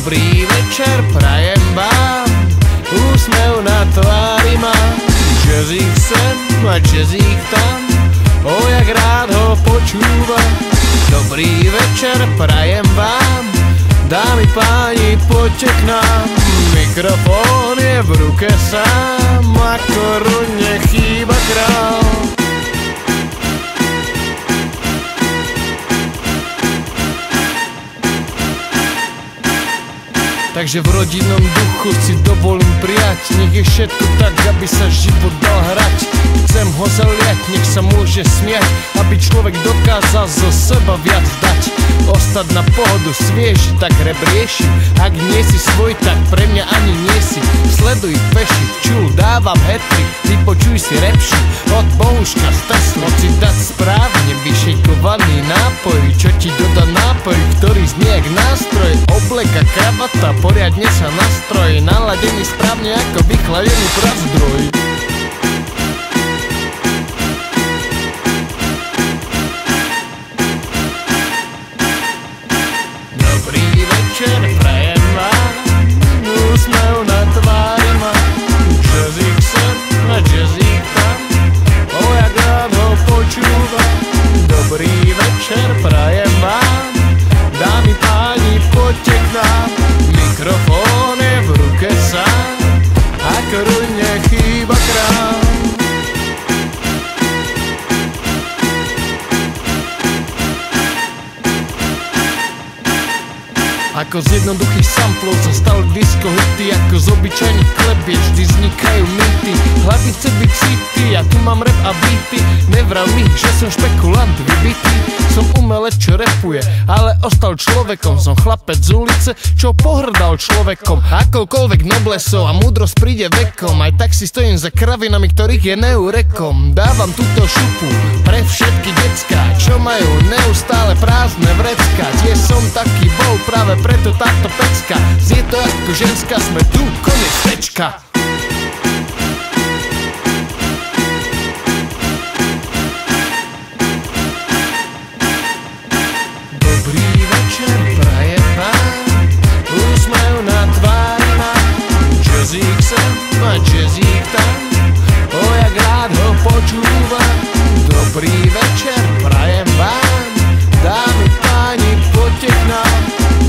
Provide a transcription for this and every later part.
Dobrý večer prajem vám, úsmev na tvári mám. Jazzík sem a jazzík tam, o jak rád ho počúvam. Dobrý večer prajem vám, dámy páni, poďte k nám. Mikrofón je v ruke sám, a korune chýba král. Takže v rodinnom duchu si dovolím prijať, nech je všetko tak, aby sa život dal hrať. Chcem ho zaliať, nech sa môže smiať, aby človek dokázal zo seba viac dať. Ostať na pohodu svieži, tak rebrieši. Ak nie si svoj, tak pre mňa ani nie si. Sleduj peši, čul, dávam hetrik, vypočuj si repši od Bohuška z Tesla. Moci dať správne vyšejkovaný nápoj, čo ti dodá nápoj, ktorý znie jak nástroj. Oblek a kravata, poriadne sa nastroj, naladený správne ako vychladený prazdroj. Dobrý večer prajem vám, úsmev na tvári mám. Jazzík sem a jazzík tam, o jak rád ho počúvam. Dobrý večer prajem vám, dámy páni, poďte k nám. Mikrofón je v ruke sám, a korune chýba král. Ako z jednoduchých samplov sa stali disco hity, ako z obyčajných klebiet vždy vznikajú mýty. Hlavy chce byť city, ja tu mám rap a beaty. Nevrav mi, že som špekulant vybitý. Som umelec, čo rapuje, ale ostal človekom. Som chlapec z ulice, čo pohrdal človekom. Akokoľvek noblesov a múdrosť príde vekom, aj tak si stojím za kravinami, ktorých je neurekom. Dávam túto šupu pre všetky decká, čo majú neustále prázdne vrecká. Tiež som taký bol, práve preto táto pecka. Zje to ako ženská, sme tu, koniec tečka. Dobrý večer prajem vám, úsmev na tvári mám. Jazzík sem a jazzík tam, o jak rád ho počúvam. Dobrý večer prajem vám, dámy páni, poďte k nám.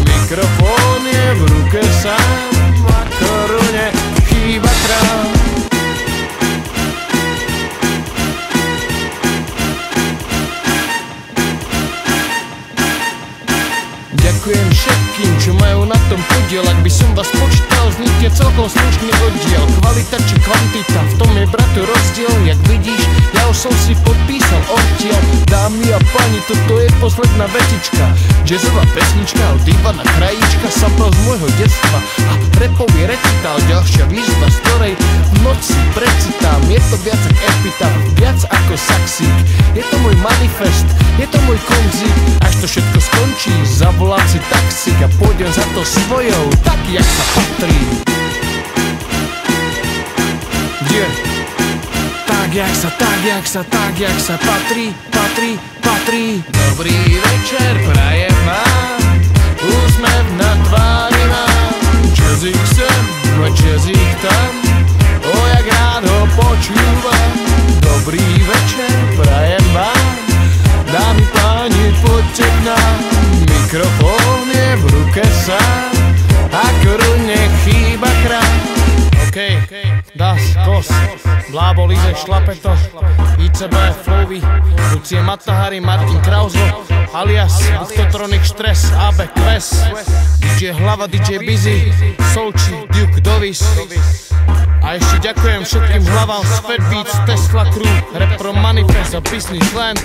Mikrofón je v ruke sám, a korune chýba král. Ďakujem všetkým, čo majú na tom podiel. Ak by som vás počítal, vznikne celkom slušný oddiel. Kvalita či kvantita, v tom je bratu rozdiel. Jak vidíš, ja už som si podpísal odtiaľ. Dámy a páni, toto je posledná vetička. Jazzová pesnička od Ivana Krajíčka, sample z môjho detstva a rapový recitál. Ďalšia výzva, z ktorej v noci precitám. Je to viac ako epitaf, viac ako saxík. Je to môj manifest, je to môj konzík. Až to všetko skončí, zavolám si taxík a pôjdem za to svojou, tak jak sa patrí. Tak jak sa patrí. Dobrý večer prajem vám, úsmev na tvári mám. Jazzík sem a jazzík tam, o jak rád ho počúvam. Dobrý večer prajem vám, dámy páni, poďte k nám. Mikrofón je v ruke sám, a korune chýba král. OK, Das, Kos, Blábo, Lize, Šlapeto, ICB, Flowy, Lucie Matahari, Martin Krauzo, alias Uktotronic Štres, AB, Kves, DJ Hlava, DJ Busy, Solči, Duke, Dovis. A ešte ďakujem všetkým hlavám z Fat Beats, Tesla Crew, Repro Manifest a Business Land.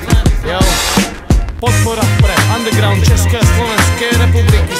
Podpora pre underground Českej a Slovenskej republiky.